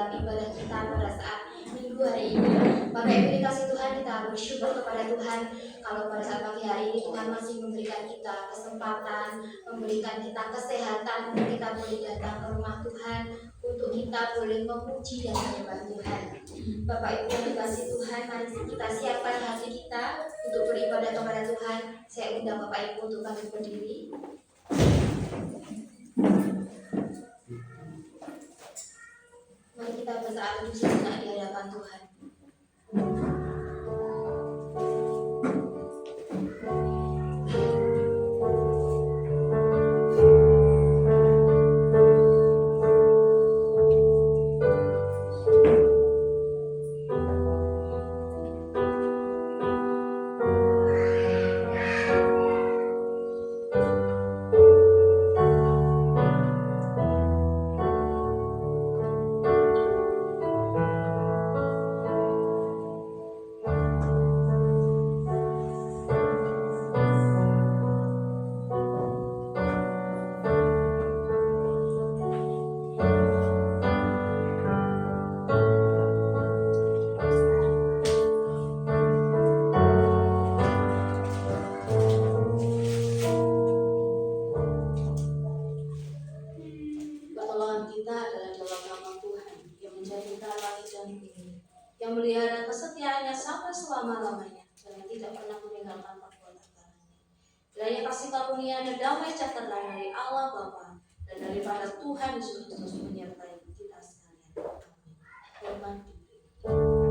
dalam ibadah kita pada saat minggu hari ini. Bapak Ibu dikasih Tuhan, kita bersyukur kepada Tuhan kalau pada saat pagi hari ini Tuhan masih memberikan kita kesempatan, memberikan kita kesehatan untuk kita boleh datang ke rumah Tuhan, untuk kita boleh memuji dan menyembah Tuhan. Bapak Ibu yang dikasih Tuhan, mari kita siapkan hati kita untuk beribadah kepada Tuhan. Saya undang Bapak Ibu untuk bangkit berdiri. Mari kita bersaat teduh sejenak di hadapan Tuhan. Yang melihara kesetiaannya sampai selama-lamanya dan tidak pernah meninggalkan perbuatan tangannya. Kiranya kasih karunia dan damai sejahtera dari Allah Bapa dan daripada Tuhan Yesus Kristus menyertai kita sekalian. Amin. Oh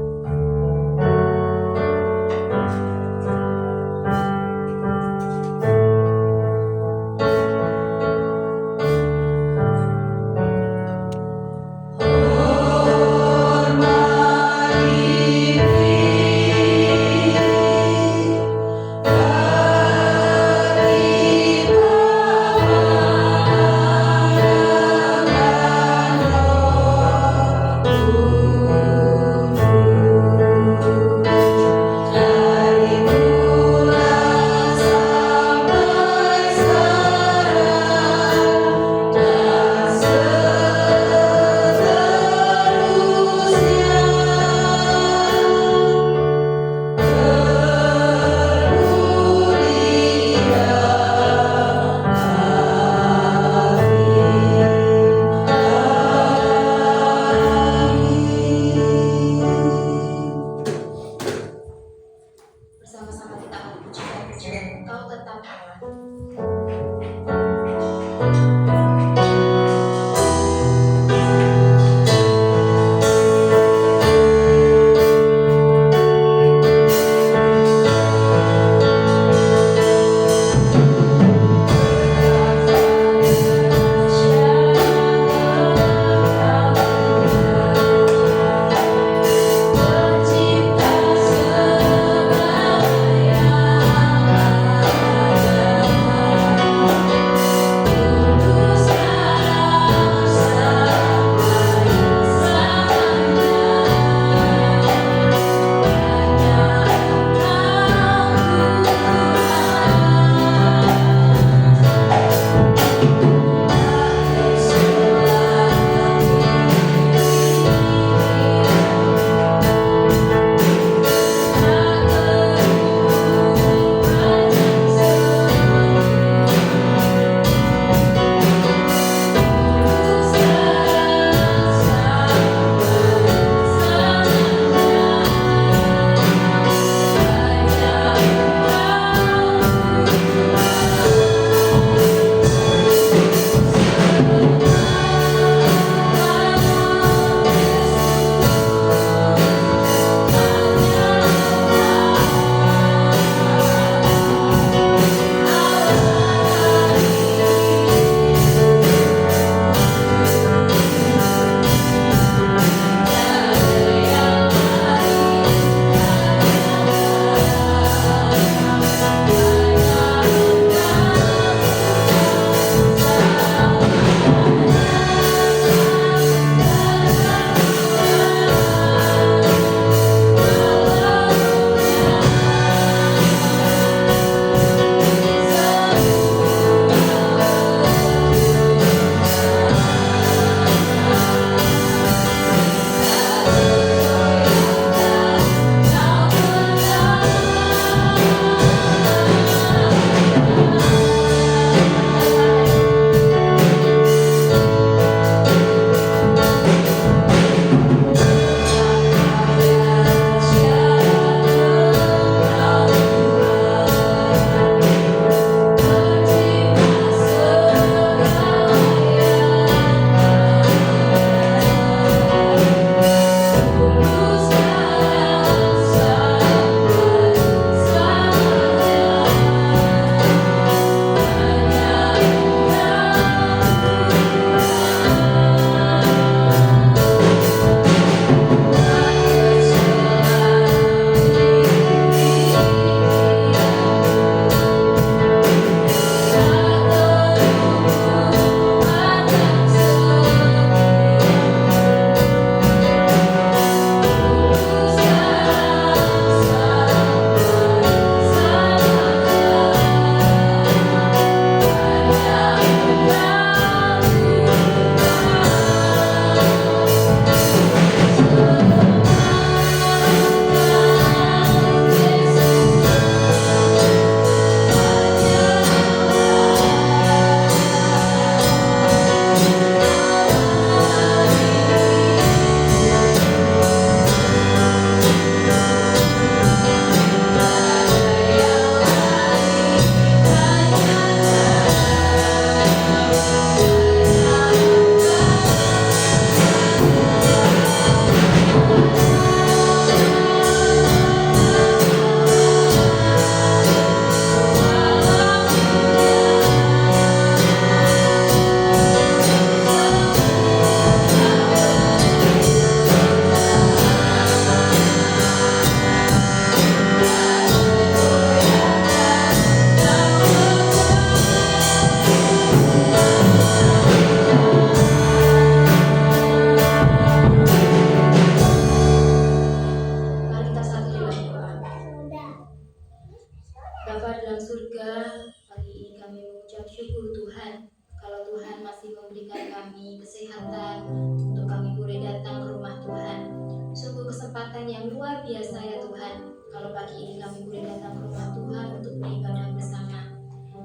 syukur Tuhan, kalau Tuhan masih memberikan kami kesehatan untuk kami boleh datang ke rumah Tuhan. Sungguh kesempatan yang luar biasa ya Tuhan, kalau pagi ini kami boleh datang ke rumah Tuhan untuk beribadah bersama.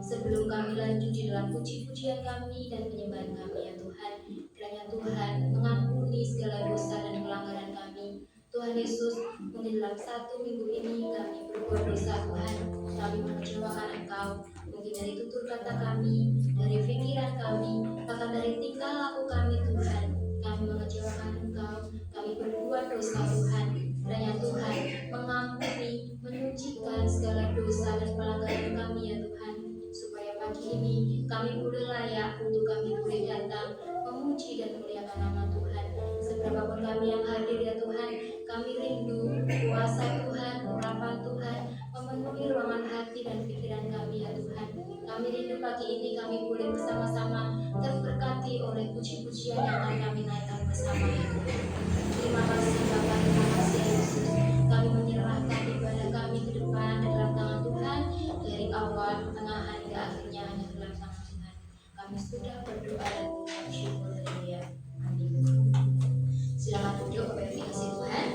Sebelum kami lanjut di dalam puji-pujian kami dan penyembahan kami ya Tuhan, kiranya Tuhan mengampuni segala dosa dan pelanggaran kami. Tuhan Yesus, mungkin dalam satu minggu ini kami berbuat dosa Tuhan, kami mengecewakan Engkau, mungkin dari tutur kata kami, dari pikiran kami, bahkan dari tingkah laku kami Tuhan, kami mengecewakan Engkau, kami berbuat dosa Tuhan. Kiranya Tuhan mengampuni, menyucikan segala dosa dan pelanggaran kami ya Tuhan, supaya pagi ini kami boleh layak untuk kami boleh datang memuji dan memuliakan nama Tuhan. Seberapapun kami yang hadir ya Tuhan, kami rindu kuasa Tuhan, urapan Tuhan memenuhi ruangan hati dan pikiran kami ya Tuhan. Kami rindu pagi ini kami boleh bersama-sama terberkati oleh puji-pujian yang akan kami naikkan bersama ya Tuhan. Terima kasih Bapa, terima kasih Yesus. Kami menyerahkan ibadah kami ke depan dan dalam tangan Tuhan, dari awal, pertengahan hingga akhirnya hanya dalam tangan Tuhan. Kami sudah berdoa dan mengucap syukur. Haleluya. Amin. Silakan duduk Bapak Ibu kasih Tuhan.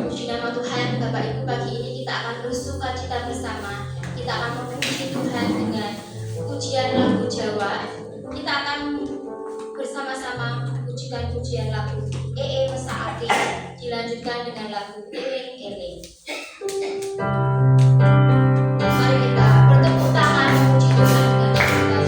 Puji nama Tuhan. Bapak Ibu, pagi ini kita akan bersuka cita bersama. Kita akan memuji Tuhan dengan pujian lagu Jawa. Kita akan bersama-sama pujikan pujian lagu Ee Mesaake, dilanjutkan dengan lagu Eling Eling. Mari kita bertepuk tangan memuji Tuhan dengan sukacita.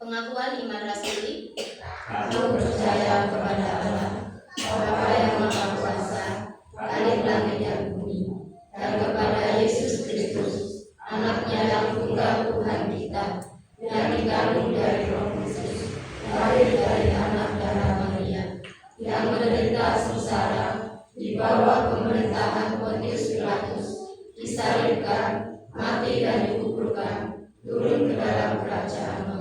Pengakuan iman rasuli. Aku percaya kepada Allah, Bapa yang Maha Kuasa, Khalik langit dan bumi, dan kepada Yesus Kristus, Anaknya yang tunggal Tuhan kita, yang dikandung dari Roh Kudus, lahir dari anak darah Maria, yang menderita sengsara di bawah pemerintahan Pontius Pilatus, disalibkan, mati dan dikuburkan, turun ke dalam kerajaan maut.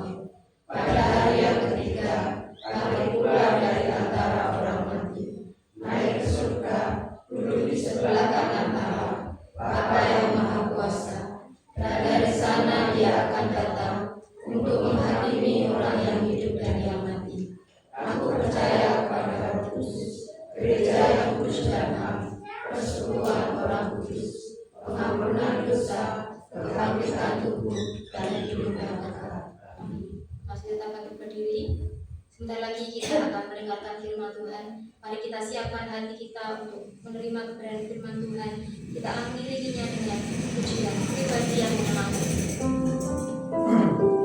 Pada hari yang ketiga, bangkit pula dari antara orang mati, naik ke surga, duduk di sebelah kanan Allah, Bapa yang Maha Kuasa. Dan dari sana Dia akan datang untuk menghakimi orang yang hidup dan yang mati. Aku percaya kepada Roh Kudus, gereja yang kudus dan am, persekutuan orang kudus, pengampunan dosa, kebangkitan tubuh, dan hidup yang kekal. Amin. Masih tetap bangkit berdiri. Sebentar lagi kita akan mendengarkan firman Tuhan. Mari kita siapkan hati kita untuk menerima kebenaran firman Tuhan. Kita akan mengiringinya dengan pujian pribadi yang menyenangkan. Ku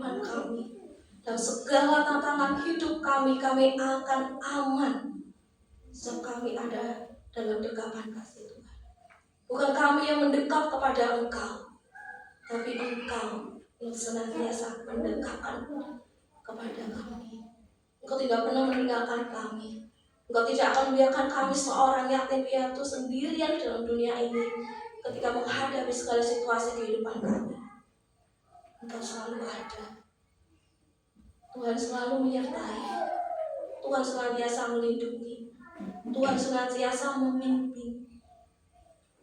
kehidupan kami. Dan segala tantangan hidup kami akan aman. Sebab kami ada dalam dekapan kasih Tuhan. Bukan kami yang mendekat kepada Engkau, tapi Engkau yang senantiasa mendekatkan kepada kami. Engkau tidak pernah meninggalkan kami. Engkau tidak akan membiarkan kami seorang yatim piatu sendirian dalam dunia ini ketika menghadapi segala situasi kehidupan kami. Engkau selalu ada. Tuhan selalu menyertai. Tuhan senantiasa melindungi. Tuhan senantiasa memimpin.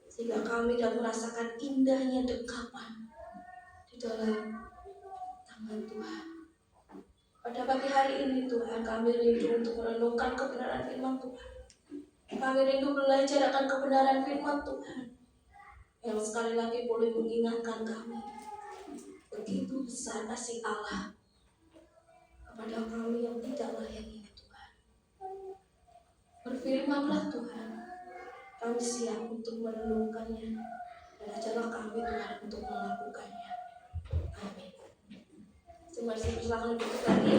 Sehingga kami dapat merasakan indahnya dekapan di dalam tangan Tuhan. Pada pagi hari ini Tuhan, kami rindu untuk merenungkan kebenaran firman Tuhan. Kami rindu belajar akan kebenaran firman Tuhan yang sekali lagi boleh mengingatkan kami begitu besar kasih Allah kepada kami yang tidak layak ini Tuhan. Berfirmanlah Tuhan, kami siap untuk merenungkannya, dan ajarlah kami Tuhan untuk melakukannya. Amin. Terima kasih, silakan duduk lagi.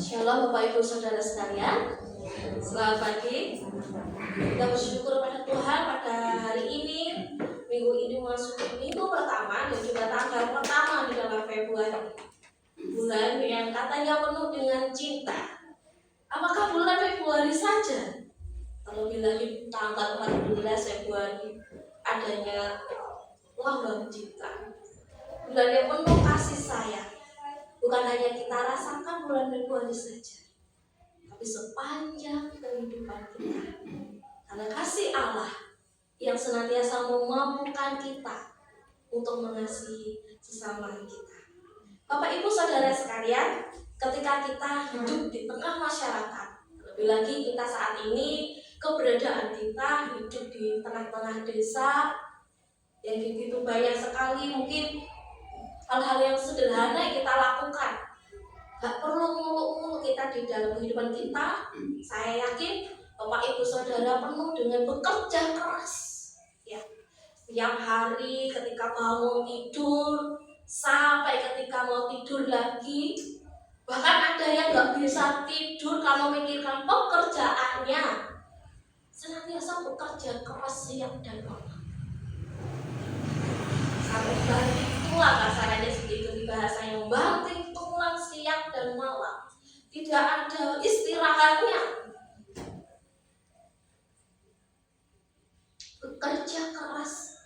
Shalom Bapak Ibu Saudara sekalian. Selamat pagi. Kita bersyukur pada Tuhan pada hari ini. Minggu ini memasuki minggu pertama dan juga tanggal pertama di dalam Februari. Bulan yang katanya penuh dengan cinta. Apakah bulan Februari saja? Terlebih lagi tanggal 14 Februari adanya lambang cinta. Bulan yang penuh kasih sayang. Bukan hanya kita rasakan bulan Februari saja, tapi sepanjang kehidupan kita. Karena kasih Allah yang senantiasa memampukan kita untuk mengasihi sesama kita. Bapak Ibu Saudara sekalian, ketika kita hidup di tengah masyarakat, lebih lagi kita saat ini keberadaan kita hidup di tengah-tengah desa yang begitu banyak sekali mungkin hal-hal yang sederhana yang kita lakukan. Gak perlu muluk-muluk kita di dalam kehidupan kita. Saya yakin Bapak Ibu Saudara penuh dengan bekerja keras. Ya, setiap hari ketika bangun tidur sampai ketika mau tidur lagi. Bahkan ada yang gak bisa tidur kalau memikirkan pekerjaannya. Senantiasa bekerja keras siang dan malam. Sampai balik tulang kasarnya segitu di bahasa yang banting tulang siang dan malam. Tidak ada istirahatnya. Bekerja keras.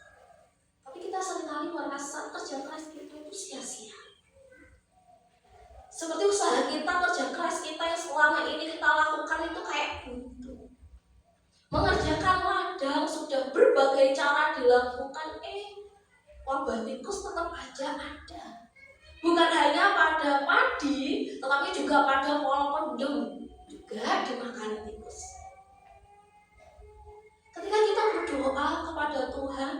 Tapi kita seringkali merasa kerja keras kita itu sia-sia. Seperti usaha kita, kerja keras kita yang selama ini kita lakukan itu kayak buntu. Mengerjakan ladang sudah berbagai cara dilakukan, wabah tikus tetap aja ada. Bukan hanya pada padi, tetapi juga pada pohon pendem juga dimakan tikus. Ketika kita berdoa kepada Tuhan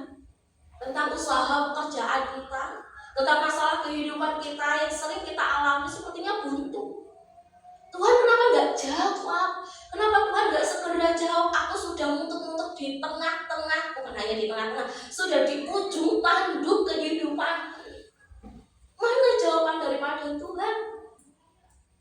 tentang usaha pekerjaan kita, tentang masalah kehidupan kita yang sering kita alami sepertinya buntu. Tuhan kenapa gak jawab? Kenapa Tuhan gak segera jawab? Aku sudah muter-muter di tengah-tengah, bukan hanya di tengah-tengah, sudah di ujung tanduk kehidupan. Mana jawaban daripada Tuhan?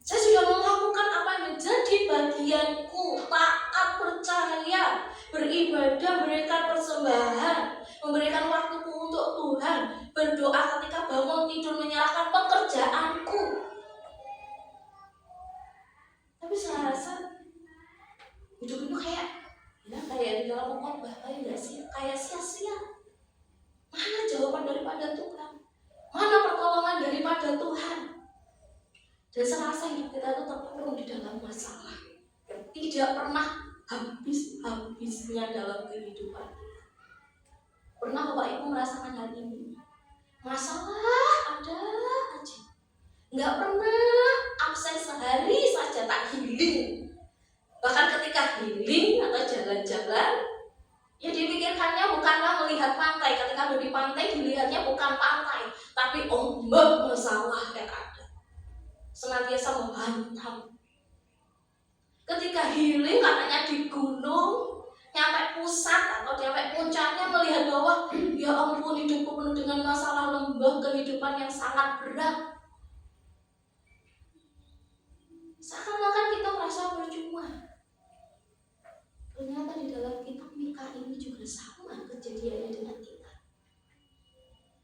Saya sudah melakukan apa yang menjadi bagianku, taat, percaya, beribadah, memberikan persembahan, memberikan waktuku untuk Tuhan, berdoa ketika bangun tidur, menyerahkan pekerjaanku. Tapi saya rasa hidup itu kayak di dalam khotbah, kayak sia-sia. Mana jawaban daripada Tuhan? Mana pertolongan dari kita itu terkurung di dalam masalah yang tidak pernah habis-habisnya dalam kehidupan. Pernah Bapak Ibu merasakan hal ini? Masalah ada aja, nggak pernah absen sehari saja tak healing. Bahkan ketika healing atau jalan-jalan, ya dipikirkannya bukanlah melihat pantai. Ketika ada di pantai, dilihatnya bukan pantai, tapi ombak masalah yang ada senantiasa menghantam. Ketika healing katanya di gunung, nyampe pusat atau nyampe puncaknya melihat bahwa ya ampun, hidupku penuh dengan masalah, lembah kehidupan yang sangat berat. Seakan-akan kita merasa percuma. Ternyata di dalam kitab Mika ini juga sama kejadiannya dengan kita.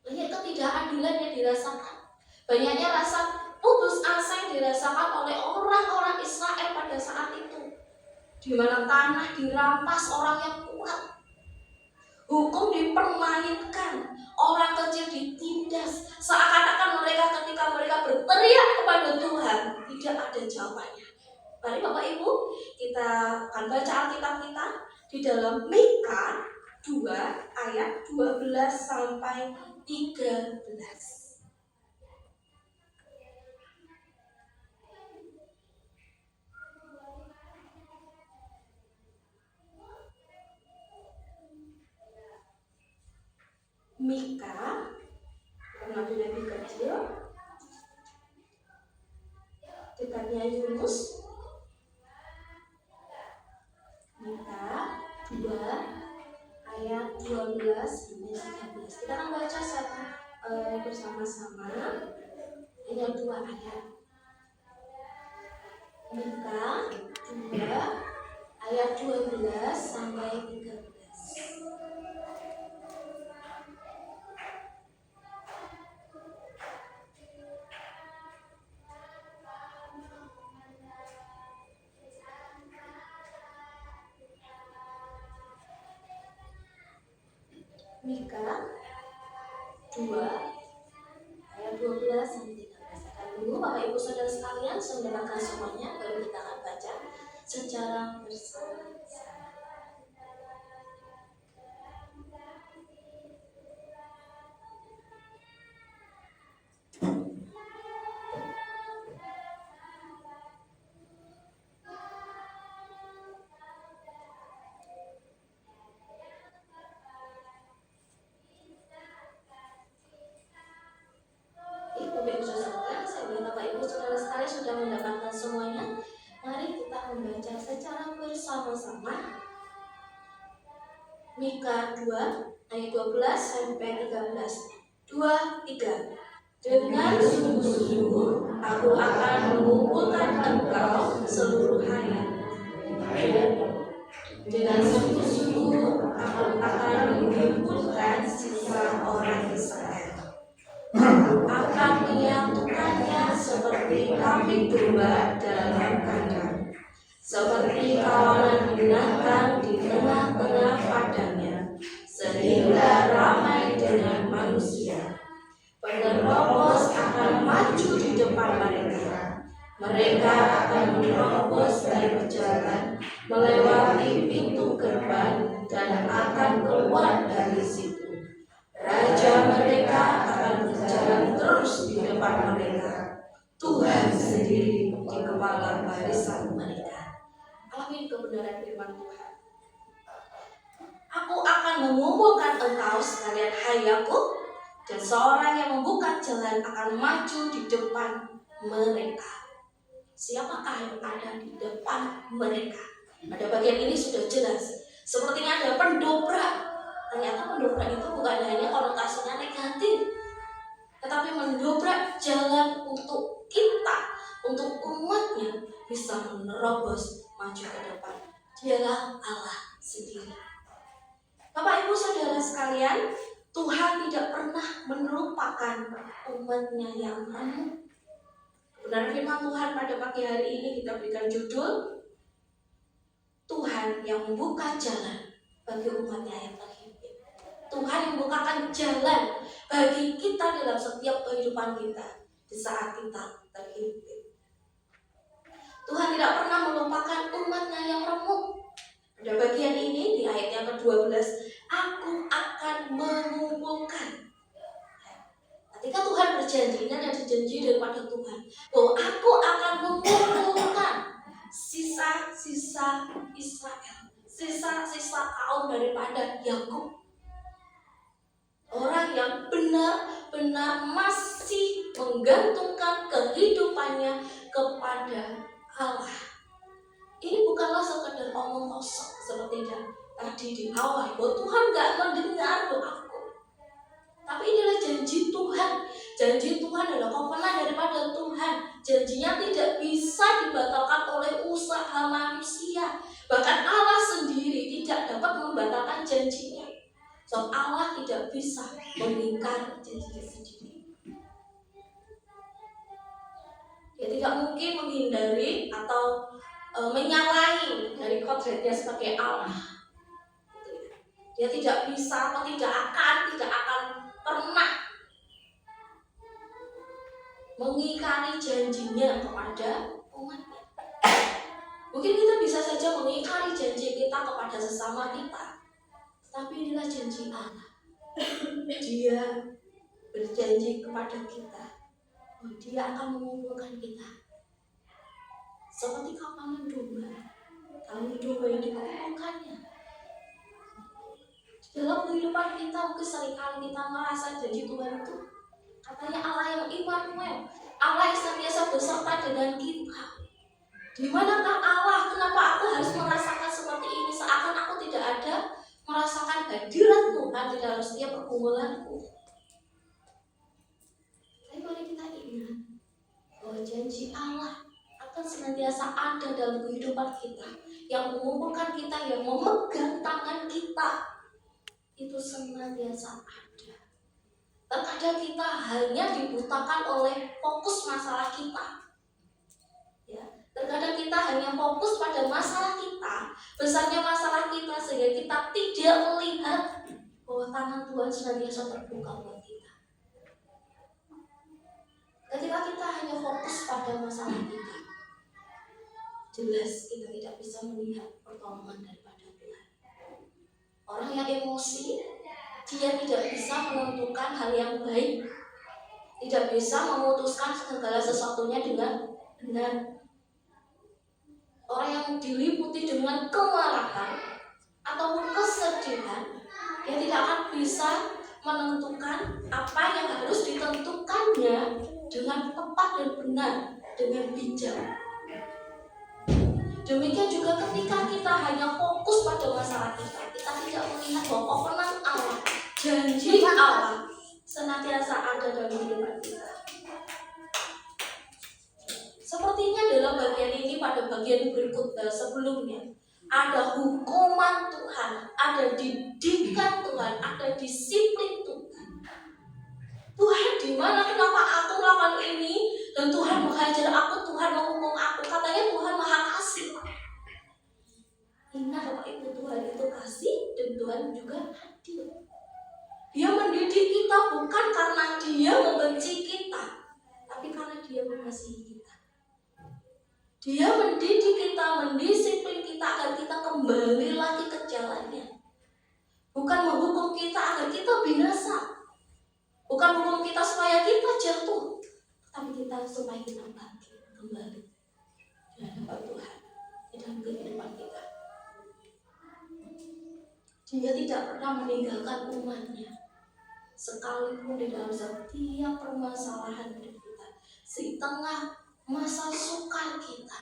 Banyak ketidakadilan yang dirasakan, banyaknya rasa putus asa yang dirasakan oleh orang-orang Israel pada saat itu, di mana tanah dirampas orang yang kuat, hukum dipermainkan, orang kecil ditindas, seakan-akan mereka ketika mereka berteriak kepada Tuhan tidak ada jawabannya. Mari Bapak Ibu, kita akan baca Alkitab kita di dalam Mika 2 ayat 12 sampai 13. Mika, nabi kecil, dekatnya Yunus. Mika 2 ayat 12 sampai 13. Kita akan baca bersama-sama. Ini 2 ayat. Mika 2 ayat 12 sampai 13. Mika 2 ayat 12 sampai 13. Akan dulu Bapak Ibu Saudara sekalian mendengarkan semuanya, baru kita akan baca secara bersama-sama. Sudah mendapatkan semuanya, mari kita membaca secara bersama-sama Mika 2 ayat 12 sampai 13. 2, 3. Dengan sungguh-sungguh aku akan mengumpulkan engkau seluruh hayat. Dengan sungguh-sungguh aku akan mengumpulkan sisa orang Israel. Akan menyatukannya seperti kambing domba dalam kandang, seperti kawanan binatang di tengah-tengah padangnya, sehingga ramai dengan manusia. Penerobos akan maju di depan mereka. Mereka akan menerobos dan berjalan melewati pintu gerbang dan akan keluar dari situ. Raja mereka akan berjalan terus di depan mereka. Tuhan sendiri di kepala barisan mereka. Amin kebenaran firman Tuhan. Aku akan mengumpulkan engkau sekalian hai Yakub, dan seorang yang membuka jalan akan maju di depan mereka. Siapakah yang ada di depan mereka? Pada bagian ini sudah jelas. Sepertinya ada pendobrak. Ternyata pendobrak itu bukan hanya konotasinya negatif, tetapi mendobrak jalan untuk kita, untuk umatnya bisa menerobos maju ke depan. Dialah Allah sendiri. Bapak Ibu Saudara sekalian, Tuhan tidak pernah melupakan umatnya yang remuk. Benar firman Tuhan pada pagi hari ini kita berikan judul Tuhan yang membuka jalan bagi umatnya yang terhimpit. Tuhan yang membukakan jalan bagi kita dalam setiap kehidupan kita di saat kita terhimpit. Tuhan tidak pernah melupakan umatnya yang remuk. Pada bagian ini di ayat yang ke-12, aku akan mengumpulkan. Ketika Tuhan berjanji, ini ada janji daripada Tuhan, bahwa aku akan mengumpulkan sisa-sisa Israel, sisa-sisa kaum daripada Yakub. Orang yang benar-benar masih menggantungkan kehidupannya kepada Allah. Ini bukanlah sekedar omong kosong seperti tadi di awal, bahwa Tuhan gak mendengar doaku. Tapi inilah janji Tuhan. Janji Tuhan adalah kovenant daripada Tuhan. Janjinya tidak bisa dibatalkan oleh usaha manusia. Bahkan Allah sendiri tidak dapat membatalkan janjinya. Sebab Allah tidak bisa mengingkari janjinya sendiri. Dia tidak mungkin menghindari atau menyalahi dari kodratnya sebagai Allah. Dia tidak bisa atau tidak akan pernah mengingkari janjinya kepada umatnya. Mungkin kita bisa saja mengingkari janji kita kepada sesama kita, tapi inilah janji Allah. Dia berjanji kepada kita bahwa Dia akan mengumpulkan kita seperti kapalan domba. Kalau domba yang dikumpulkannya dalam kehidupan kita, mungkin seringkali kita merasa janji Tuhan itu katanya Allah yang Immanuel, Allah yang senantiasa beserta dengan kita. Di manakah Allah? Kenapa aku harus merasakan seperti ini? Seakan aku tidak ada merasakan hadirat Tuhan di dalam setiap pergumulanku. Tapi mari kita ingat bahwa janji Allah akan senantiasa ada dalam kehidupan kita, yang mengumpulkan kita, yang memegang tangan kita, itu senantiasa ada. Terkadang kita hanya dibutakan oleh fokus masalah kita. Ya, terkadang kita hanya fokus pada masalah kita, besarnya masalah kita, sehingga kita tidak melihat bahwa tangan Tuhan senantiasa terbuka buat kita. Ketika kita hanya fokus pada masalah kita, jelas kita tidak bisa melihat pertolongan daripada Tuhan. Orang yang emosi, dia tidak bisa menentukan hal yang baik, tidak bisa memutuskan segala sesuatunya dengan benar. Orang yang diliputi dengan kemarahan ataupun kesedihan, dia tidak akan bisa menentukan apa yang harus ditentukannya dengan tepat dan benar, dengan bijak. Demikian juga ketika kita hanya fokus pada masalah kita, kita tidak melihat bahwa kovenant Allah, janji Allah senantiasa ada dalam kehidupan kita. Sepertinya dalam bagian ini, pada bagian berikut sebelumnya, ada hukuman Tuhan, ada didikan Tuhan, ada disiplin Tuhan. Tuhan, di mana, kenapa aku melakukan ini dan Tuhan menghajar aku, Tuhan menghukum aku? Katanya Tuhan Maha Kasih. Ingat Bapak Ibu, Tuhan itu kasih dan Tuhan juga adil. Dia mendidik kita bukan karena Dia membenci kita, tapi karena Dia mengasihi kita. Dia mendidik kita, mendisiplin kita agar kita kembali lagi ke jalannya. Bukan menghukum kita agar kita binasa. Bukan menghukum kita supaya kita jatuh, tapi kita supaya kita bangkit kembali di hadapan Tuhan, di dalam kehidupan kita. Dia tidak pernah meninggalkan umatnya, sekalipun di dalam setiap permasalahan hidup kita, di tengah masa sukar kita,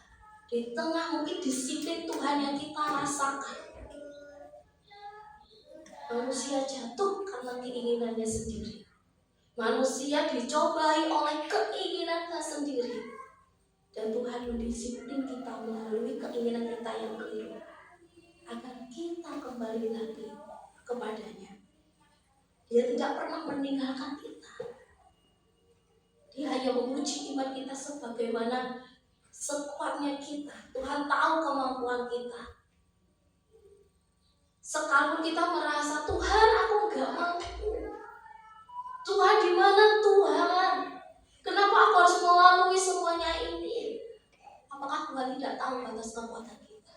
di tengah mungkin disiplin Tuhan yang kita rasakan. Manusia jatuh karena keinginannya sendiri. Manusia dicobai oleh keinginannya sendiri. Dan Tuhan mendisiplin kita melalui keinginan kita yang keliru, agar kita kembali lagi kepadanya. Dia tidak pernah meninggalkan kita. Dia hanya menguji iman kita sebagaimana sekuatnya kita. Tuhan tahu kemampuan kita. Sekalipun kita merasa, Tuhan aku gak mampu. Tuhan di mana Tuhan? Kenapa aku harus melalui semuanya ini? Apakah Tuhan Tuhan tidak tahu batas kekuatan kita.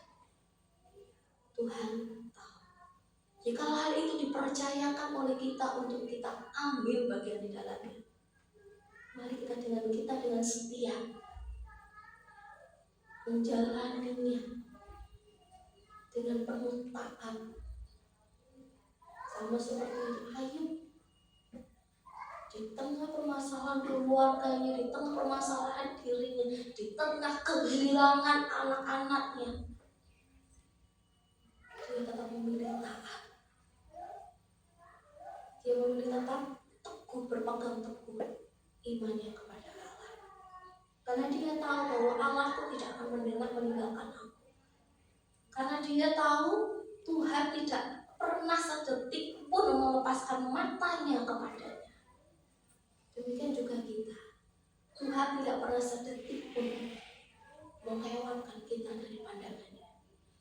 Tuhan tahu. Jika hal itu dipercayakan oleh kita untuk kita ambil bagian di dalamnya, mari kita dengan setia menjalaninya dengan penuh taat. Sama seperti Ayub, di tengah permasalahan keluarganya, di tengah permasalahan dirinya, di tengah kehilangan anak-anaknya, dia tetap memilih taat. Dia memilih tetap teguh, berpegang teguh imannya kepada Allah. Karena dia tahu bahwa Allah itu tidak akan meninggalkan aku. Karena dia tahu Tuhan tidak pernah sedetik pun melepaskan matanya kepadanya. Demikian juga kita. Tuhan tidak pernah sedetik pun melewatkan kita dari pandangannya.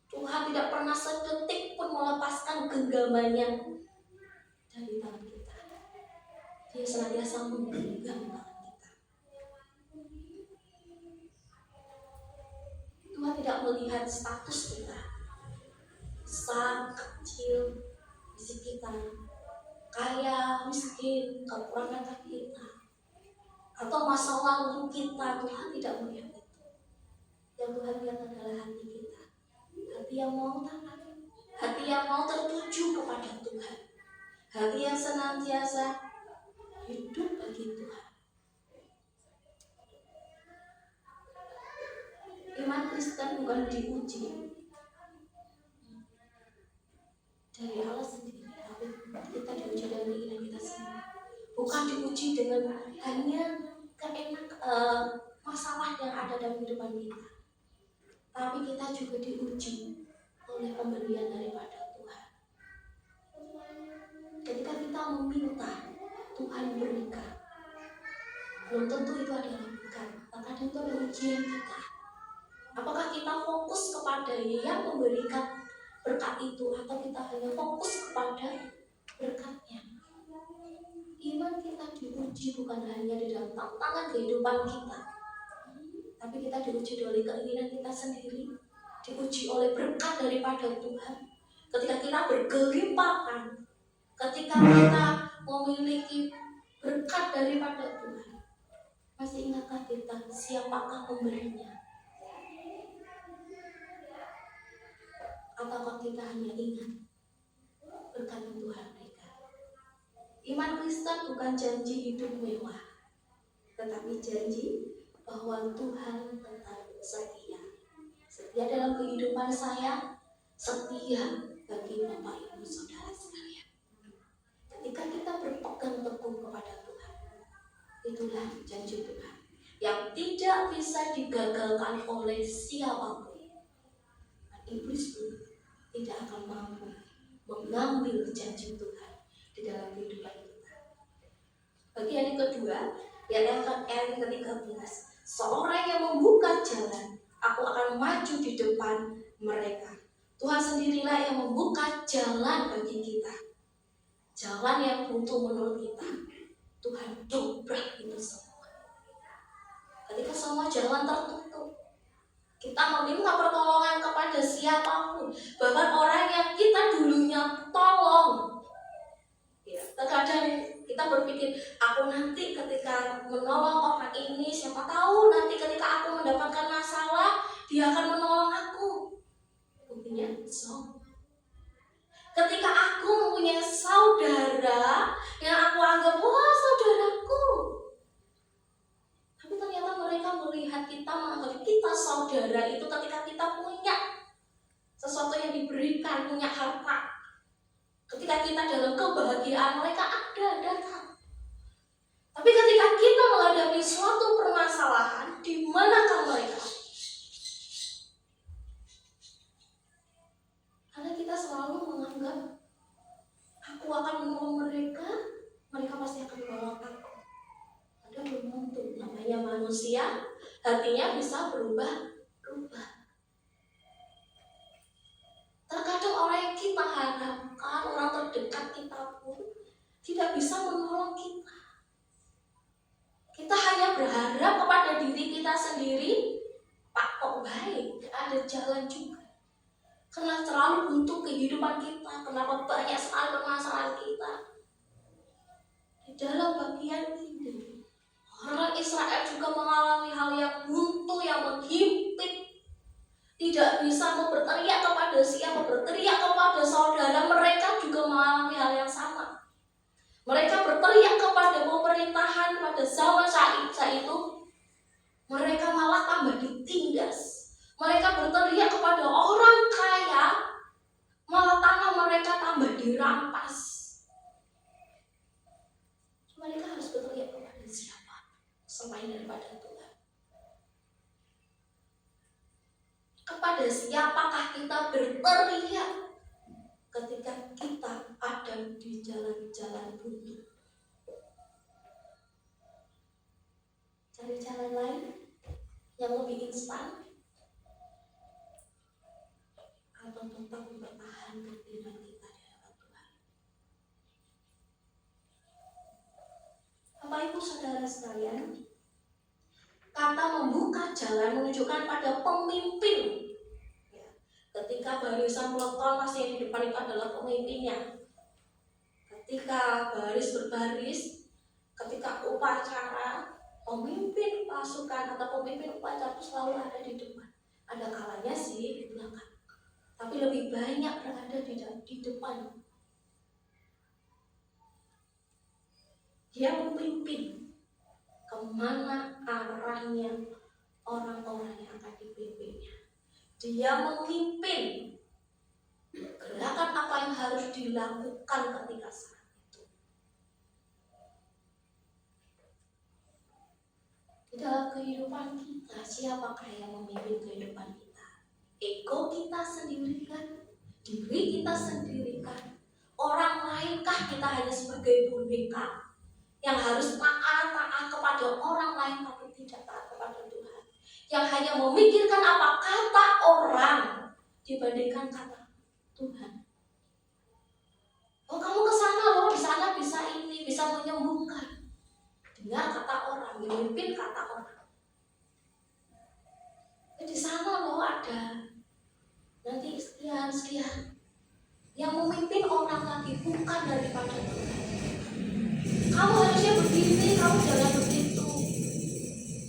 Tuhan tidak pernah sedetik pun melepaskan genggamannya dari tangan kita. Dia senantiasa menggenggam tangan kita. Tuhan tidak melihat status kita, besar, kecil, fisik kita, kaya, miskin, kekurangan kita, atau masa lalu kita. Tuhan tidak melihat itu. Yang Tuhan lihat adalah hati kita, hati yang mau taat, hati yang mau tertuju kepada Tuhan, hati yang senantiasa hidup bagi Tuhan. Iman Kristen bukan diuji dari Allah sendiri, tapi kita diuji dari keinginan kita sendiri. Bukan diuji dengan hanya masalah yang ada dalam kehidupan kita, tapi kita juga diuji oleh pemberian daripada Tuhan. Ketika kita meminta, Tuhan berikan. Belum tentu itu adalah berkat, bahkan itu adalah ujian kita. Apakah kita fokus kepada yang memberikan berkat itu, atau kita hanya fokus kepada berkatnya? Iman kita diuji bukan hanya di dalam tantangan kehidupan kita, tapi kita diuji oleh keinginan kita sendiri, diuji oleh berkat daripada Tuhan. Ketika kita bergelimpahan, ketika kita memiliki berkat daripada Tuhan, masih ingatkah kita siapakah pemberinya? Ataukah kita hanya ingat berkat yang Tuhan berikan? Iman Kristen bukan janji hidup mewah, tetapi janji bahwa Tuhan tetap setia. Setia dalam kehidupan saya, setia bagi Bapak Ibu Saudara sekalian. Ketika kita berpegang teguh kepada Tuhan, itulah janji Tuhan yang tidak bisa digagalkan oleh siapapun. Iblis pun tidak akan mampu mengambil janji Tuhan di dalam kehidupan kita. Bagian yang kedua, yang ke-13, seorang yang membuka jalan, aku akan maju di depan mereka. Tuhan sendirilah yang membuka jalan bagi kita, jalan yang buntu menurut kita. Tuhan dobrak itu semua. Ketika semua jalan tertutup, kita meminta pertolongan kepada siapapun, bahkan orang yang kita dulunya tolong. Ya, terkadang kita berpikir, aku nanti ketika menolong orang ini, siapa tahu nanti ketika aku mendapatkan masalah, dia akan menolong aku. Buktinya, ketika aku mempunyai saudara yang aku anggap, wah saudaraku, tapi ternyata mereka melihat kita, menganggap kita saudara itu ketika kita punya sesuatu yang diberikan, punya harta. Ketika kita dalam kebahagiaan, mereka ada datang. Tapi ketika kita menghadapi suatu permasalahan, di manakah mereka? Karena kita selalu menganggap, aku akan menolong mereka, mereka pasti akan menolong aku. Ada belum tentu, namanya manusia, hatinya bisa berubah-ubah. Terkadang orang yang kita harapkan, orang terdekat kita pun tidak bisa menolong kita. Kita hanya berharap kepada diri kita sendiri. Pak, kok baik, ada jalan juga. Karena terlalu buntu kehidupan kita, kenapa banyak sekali permasalahan kita. Di dalam bagian ini, orang Israel juga mengalami hal yang buntu, yang menghimpit. Tidak bisa mau berteriak kepada siapa, berteriak kepada saudara, mereka juga mengalami hal yang sama. Mereka berteriak kepada pemerintahan pada zaman saat itu, mereka malah tambah ditindas. Mereka berteriak kepada orang kaya, malah tanah mereka tambah dirampas. Mereka harus berteriak kepada siapa selain daripada Tuhan? Kepada siapakah kita berteriak ketika kita ada di jalan-jalan buntu? Cari jalan lain yang lebih instan, atau tetap mempertahankan iman kita di hadapan Tuhan? Bapak Ibu Saudara sekalian, kata membuka jalan menunjukkan pada pemimpin. Ya, ketika barisan peleton pasti yang di depan itu adalah pemimpinnya. Ketika baris berbaris, ketika upacara, pemimpin pasukan atau pemimpin upacara itu selalu ada di depan. Ada kalanya sih di belakang, tapi lebih banyak berada di depan. Dia memimpin kemana arahnya orang-orang yang akan dipimpinnya. Dia memimpin gerakan apa yang harus dilakukan ketika saat itu. Di dalam kehidupan kita, siapakah yang memimpin kehidupan kita? Ego kita sendiri kan? Diri kita sendiri kan? Orang lainkah kita hanya sebagai boneka yang harus taat kepada orang lain tapi tidak taat kepada Tuhan, yang hanya memikirkan apa kata orang dibandingkan kata Tuhan? Oh, kamu ke sana loh, di sana bisa ini, bisa menyembuhkan. Dengar kata orang, memimpin kata orang. Di sana loh ada nanti sekian. Yang memimpin orang lagi bukan daripada Tuhan. Kamu harusnya begini, kamu jangan begitu.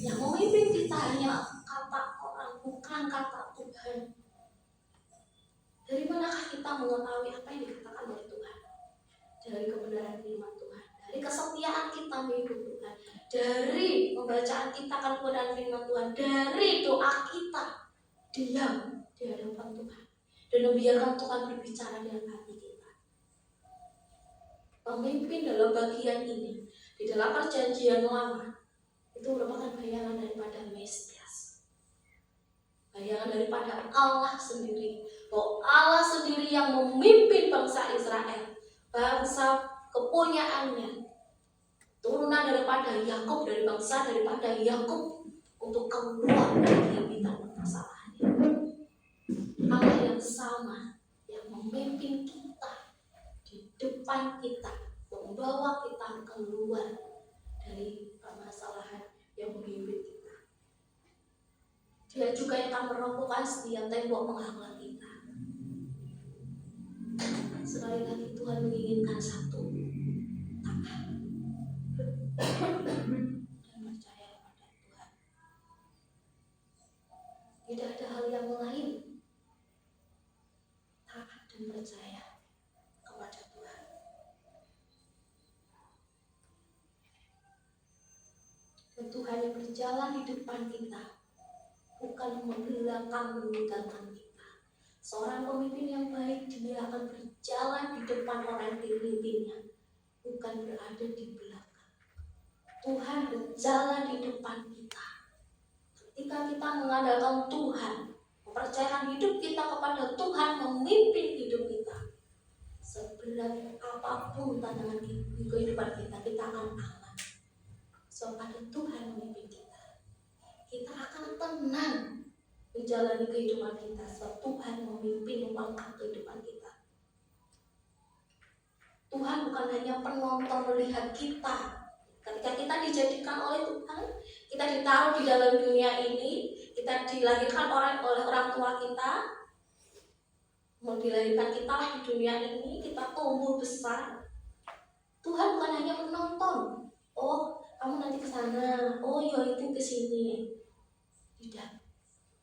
Yang memimpin kita hanya kata orang, bukan kata Tuhan. Dari manakah kita mengetahui apa yang dikatakan oleh Tuhan? Dari kebenaran firman Tuhan, dari kesetiaan kita mengikut Tuhan, dari pembacaan kita akan kebenaran firman Tuhan, dari doa kita diam di hadapan Tuhan dan membiarkan Tuhan berbicara dengan hati kita. Pemimpin dalam bagian ini di dalam perjanjian lama itu merupakan bayangan daripada Mesias, bayangan daripada Allah sendiri, bahwa Allah sendiri yang memimpin bangsa Israel, bangsa kepunyaannya, turunan daripada Yakub, dari bangsa daripada Yakub, untuk keluar dari himpitan permasalahannya. Allah yang sama yang memimpin kita di depan kita, membawa kita keluar dari permasalahan yang menghimpit kita. Dia juga yang akan merobohkan setiap tembok menghalang kita. Sekali lagi Tuhan menginginkan satu, taat dan percaya pada Tuhan. Tidak ada hal yang lain, taat dan percaya kepada Tuhan. Dan Tuhan yang berjalan di depan kita, bukan meninggalkan kita. Seorang pemimpin yang baik, dia akan berjalan di depan orang yang dipimpinnya, bukan berada di belakang. Tuhan berjalan di depan kita. Ketika kita mengandalkan Tuhan, mempercayakan hidup kita kepada Tuhan memimpin hidup kita, seberat apapun tantangan di kehidupan kita, kita akan aman. Sebab ada Tuhan memimpin kita, kita akan tenang menjalani kehidupan kita, sebab Tuhan memimpin langkah kehidupan kita. Tuhan bukan hanya penonton melihat kita. Ketika kita dijadikan oleh Tuhan, kita ditaruh di dalam dunia ini, Kita dilahirkan oleh orang tua kita, mau dilahirkan kita di dunia ini, kita tumbuh besar. Tuhan bukan hanya menonton, oh kamu nanti ke sana, oh ya itu ke sini. Tidak.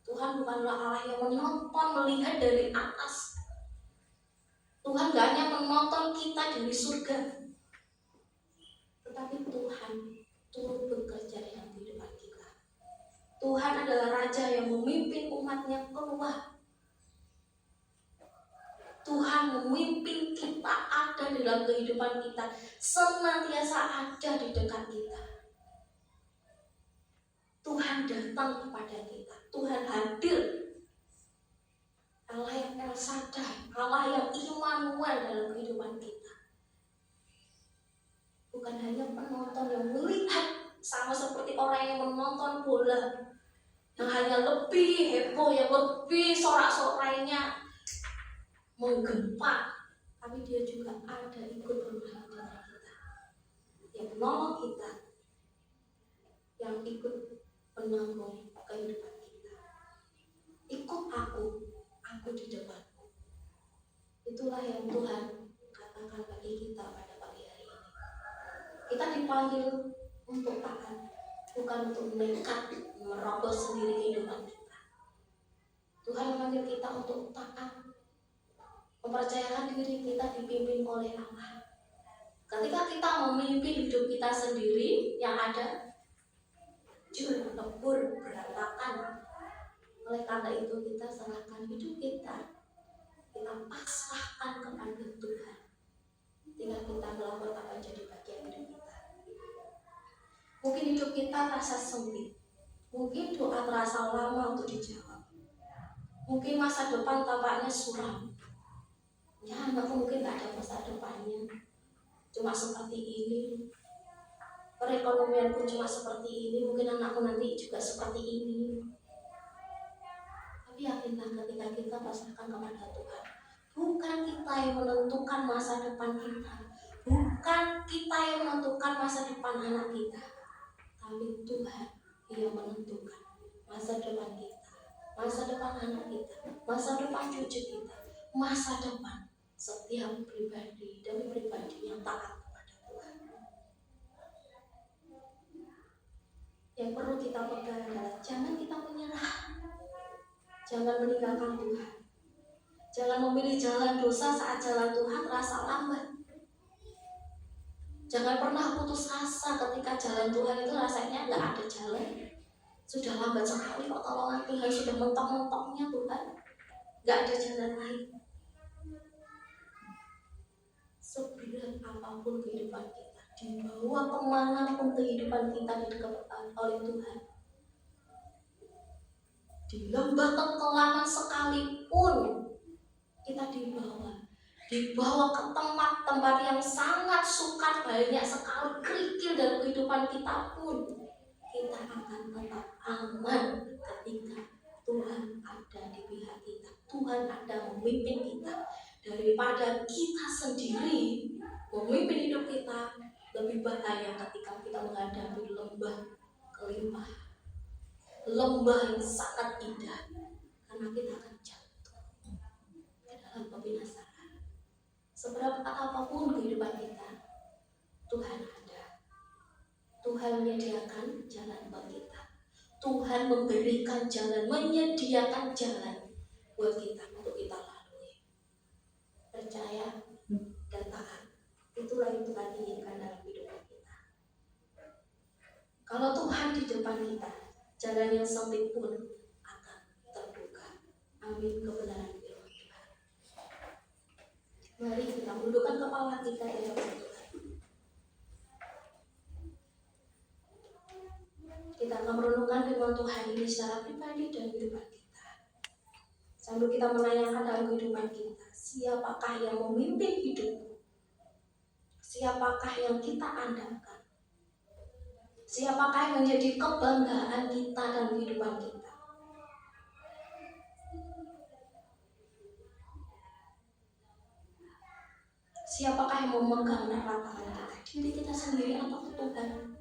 Tuhan bukanlah Allah yang menonton, melihat dari atas. Tuhan gak hanya menonton kita dari surga, tetapi Tuhan turut bekerja dalam kehidupan kita. Tuhan adalah Raja yang memimpin umatnya keluar. Tuhan memimpin kita ada dalam kehidupan kita, senantiasa ada di dekat kita. Tuhan datang kepada kita, Tuhan hadir. Allah yang El Shaddai, Allah yang Immanuel dalam kehidupan kita. Bukan hanya penonton yang melihat, sama seperti orang yang menonton bola, yang hanya lebih heboh, yang lebih sorak-sorainya menggempar, tapi dia juga ada ikut bermain dengan kita, yang menolong kita, yang ikut menanggung kehidupan kita. Ikut aku di depanmu. Itulah yang Tuhan katakan bagi kita pada pagi hari ini. Kita dipanggil untuk taat, bukan untuk nekat merobos sendiri kehidupan kita. Tuhan memanggil kita untuk taat, mempercayakan diri kita dipimpin oleh Allah. Ketika kita memimpin hidup kita sendiri, yang ada hancur, lebur, berantakan. Oleh karena itu kita serahkan hidup kita pasrahkan kepada Tuhan. Tinggal kita melakukan apa yang jadi bagian hidup kita. Mungkin hidup kita terasa sempit, mungkin doa terasa lama untuk dijawab, mungkin masa depan tampaknya suram. Ya, anakku mungkin gak ada masa depannya, cuma seperti ini. Perekonomianku cuma seperti ini, mungkin anakku nanti juga seperti ini. Tapi yakinlah ketika kita pasrahkan kepada Tuhan, bukan kita yang menentukan masa depan kita, bukan kita yang menentukan masa depan anak kita, tapi Tuhan yang menentukan masa depan kita, masa depan anak kita, masa depan cucu kita, masa depan setiap pribadi demi pribadi yang taat kepada Tuhan. Yang perlu kita pegang adalah jangan kita menyerah, jangan meninggalkan Tuhan, jangan memilih jalan dosa saat jalan Tuhan terasa lambat. Jangan pernah putus asa ketika jalan Tuhan itu rasanya nggak ada jalan. Sudah lambat sekali kok tolongan Tuhan, sudah mentok-mentoknya Tuhan, nggak ada jalan lain. Seberat apapun kehidupan kita, dibawa kemanapun kehidupan kita didekatkan oleh Tuhan, di lembah kekelaman sekalipun kita dibawa ke tempat-tempat yang sangat sukar, banyak sekali kerikil dalam kehidupan kita pun, kita akan tetap aman ketika Tuhan ada di pihak kita, Tuhan ada memimpin kita. Daripada kita sendiri memimpin hidup kita, lebih bahaya ketika kita menghadapi lembah kelimpahan, lembah yang sangat indah, karena kita akan jatuh ke dalam kebinasaan. Seberapa apapun kehidupan kita, Tuhan ada. Tuhan menyediakan jalan buat kita, Tuhan memberikan jalan, menyediakan jalan buat kita untuk kita lalui. Percaya dan taat, itulah yang Tuhan inginkan dalam kehidupan kita. Kalau Tuhan di depan kita, jalan yang sempit pun akan terbuka. Amin, kebenaran firman Tuhan. Mari kita menundukkan kepala kita di hadapan Tuhan. Kita akan merenungkan firman Tuhan ini secara pribadi dan kehidupan kita. Sambil kita menanyakan dalam kehidupan kita, siapakah yang memimpin hidupmu? Siapakah yang kita andalkan? Siapakah yang menjadi kebanggaan kita dalam kehidupan kita? Siapakah yang memegang erat kita? Diri kita sendiri atau Tuhan?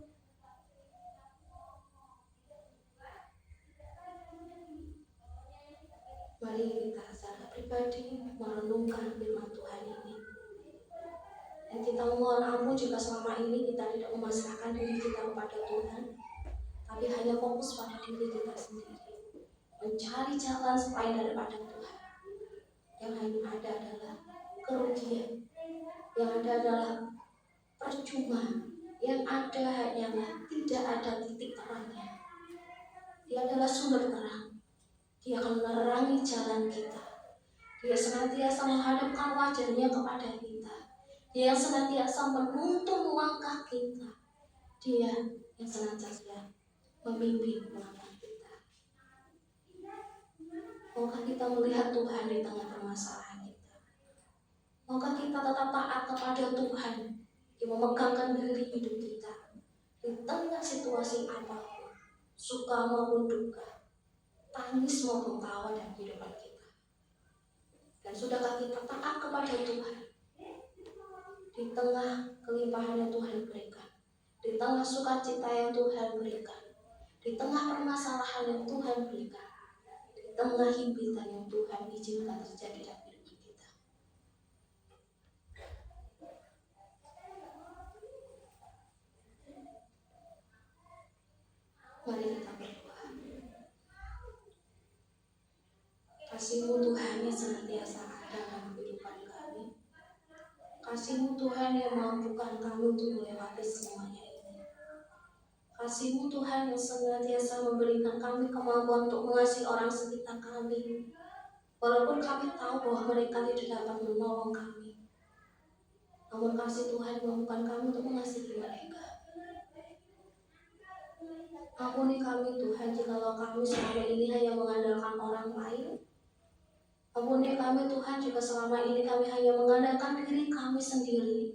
Mari kita secara pribadi merenungkan firman Tuhan ini. Dan kita mohon ampun jika selama ini kita tidak memasrahkan diri kita kepada Tuhan, tapi hanya fokus pada diri kita sendiri, mencari jalan selain daripada Tuhan. Yang hanya ada adalah kerugian, yang ada adalah percuma, yang ada hanyalah tidak ada titik terangnya. Dia adalah sumber terang. Dia akan menerangi jalan kita. Dia senantiasa menghadapkan wajahnya kepada kita. Dia yang senantiasa menuntun langkah kita. Dia yang senantiasa memimpin langkah kita. Maukah kita melihat Tuhan di tengah permasalahan kita? Maukah kita tetap taat kepada Tuhan yang memegangkan diri hidup kita di tengah situasi apapun, suka maupun duka, tangis maupun tawa dan kehidupan kita? Dan sudahkah kita taat kepada Tuhan di tengah kelimpahan yang Tuhan berikan, di tengah sukacita yang Tuhan berikan, di tengah permasalahan yang Tuhan berikan, di tengah himpitan yang Tuhan izinkan terjadi dalam hidup kita? Mari kita berdoa. Kasih-Mu Tuhan yang senantiasa ada dalam kehidupan kami. Kasih-Mu Tuhan yang mampukan kami untuk melewati semuanya ini. Kasih-Mu Tuhan yang senantiasa memberikan kami kemampuan untuk mengasihi orang sekitar kami, walaupun kami tahu bahwa mereka tidak dapat menolong kami. Namun kasih Tuhan mampukan kami untuk mengasihi mereka. Ampuni kami Tuhan jikalau kami selama ini hanya mengandalkan orang lain. Ampuni kami Tuhan jika selama ini kami hanya mengandalkan diri kami sendiri.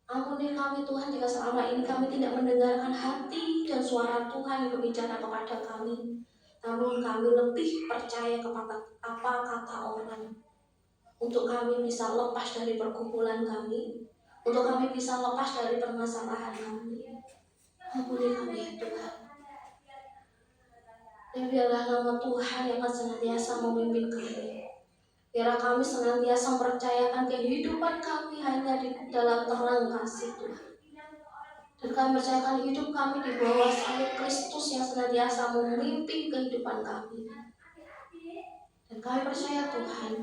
Ampuni kami Tuhan jika selama ini kami tidak mendengarkan hati dan suara Tuhan yang berbicara kepada kami. Namun kami lebih percaya kepada apa kata orang. Untuk kami bisa lepas dari perkumpulan kami, untuk kami bisa lepas dari permasalahan kami. Ampuni kami ya Tuhan. Dan biarlah nama Tuhan yang akan senantiasa memimpin kami. Biarlah kami senantiasa mempercayakan kehidupan kami hanya di dalam terang kasih Tuhan. Dan kami percayakan hidup kami di bawah salib Kristus yang senantiasa memimpin kehidupan kami. Dan kami percaya Tuhan,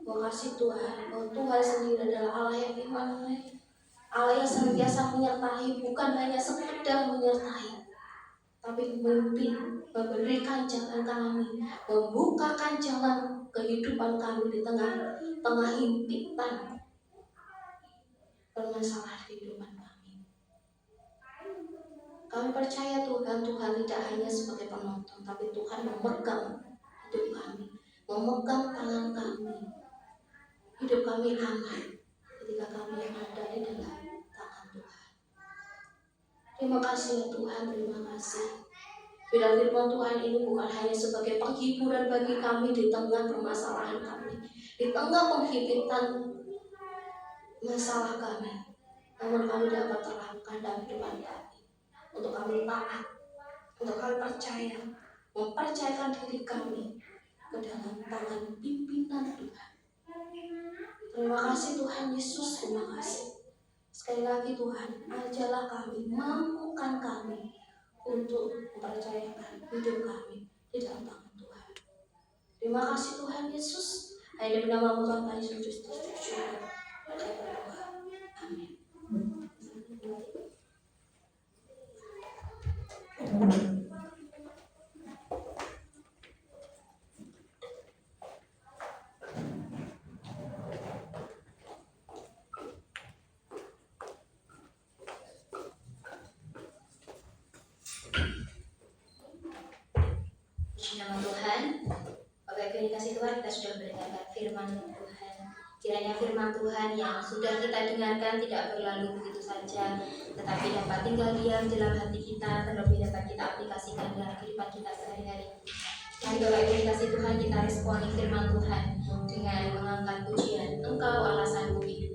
bahwa kasih Tuhan, bahwa Tuhan sendiri adalah Allah yang Immanuel, Allah yang senantiasa menyertai, bukan hanya sekedar menyertai, tapi memimpin, memberikan jalan kami, membukakan jalan kehidupan kami di tengah himpitan permasalahan kehidupan kami. Kami percaya Tuhan tidak hanya sebagai penonton, tapi Tuhan memegang hidup kami, memegang tangan kami. Hidup kami aman ketika kami ada di dalam tangan Tuhan. Terima kasih ya Tuhan, terima kasih. Bila firman Tuhan ini bukan hanya sebagai penghiburan bagi kami di tengah permasalahan kami, di tengah penghimpitan masalah kami, namun kami dapat terangkan dalam kehidupan kami, untuk kami taat, untuk kami percaya, mempercayakan diri kami ke dalam tangan pimpinan Tuhan. Terima kasih Tuhan Yesus, terima kasih. Sekali lagi Tuhan, ajarlah kami, mampukan kami untuk mempercayakan hidup kami di dalam tangan Tuhan. Terima kasih Tuhan Yesus. Hanya demi nama Tuhan Yesus Kristus bersyukur. Kami berdoa. Amin. Nama Tuhan, Bapak Ibu yang dikasihi Tuhan, kita sudah mendengarkan firman Tuhan. Kiranya firman Tuhan yang sudah kita dengarkan tidak berlalu begitu saja, tetapi dapat tinggal diam dalam hati kita, terlebih dapat kita aplikasikan dalam kehidupan kita sehari-hari. Mari Bapak Ibu yang dikasihi Tuhan, kita responi firman Tuhan dengan mengangkat pujian, Engkau alasanku hidup.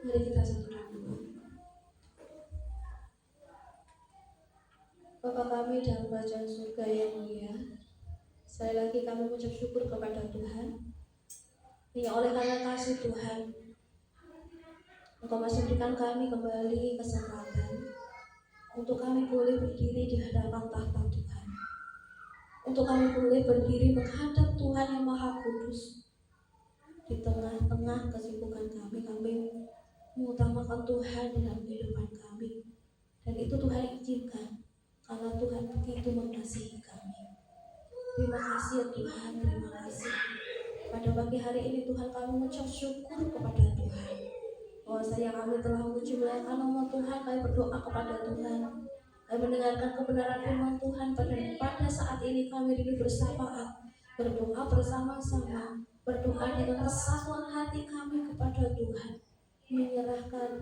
Mari kita satukan doa. Bapa kami dalam kerajaan surga yang mulia, sekali lagi kami mengucap syukur kepada Tuhan. Hanya oleh karena kasih Tuhan, Engkau masih berikan kami kembali kesempatan untuk kami boleh berdiri di hadapan tahta Tuhan. Untuk kami boleh berdiri menghadap Tuhan yang Maha Kudus. Di tengah-tengah kesibukan kami mengutamakan Tuhan dalam kehidupan kami. Dan itu Tuhan izinkan, karena Tuhan begitu mengasihi kami. Terima kasih ya Tuhan, terima kasih. Pada pagi hari ini Tuhan kami mengucap syukur kepada Tuhan. Bahwasanya kami telah memuji-muliakan nama Tuhan, kami berdoa kepada Tuhan. Kami mendengarkan kebenaran firman Tuhan pada saat ini kami rindu bersahabat, berdoa bersama-sama, berdoa dengan kesatuan hati kami kepada Tuhan, menyerahkan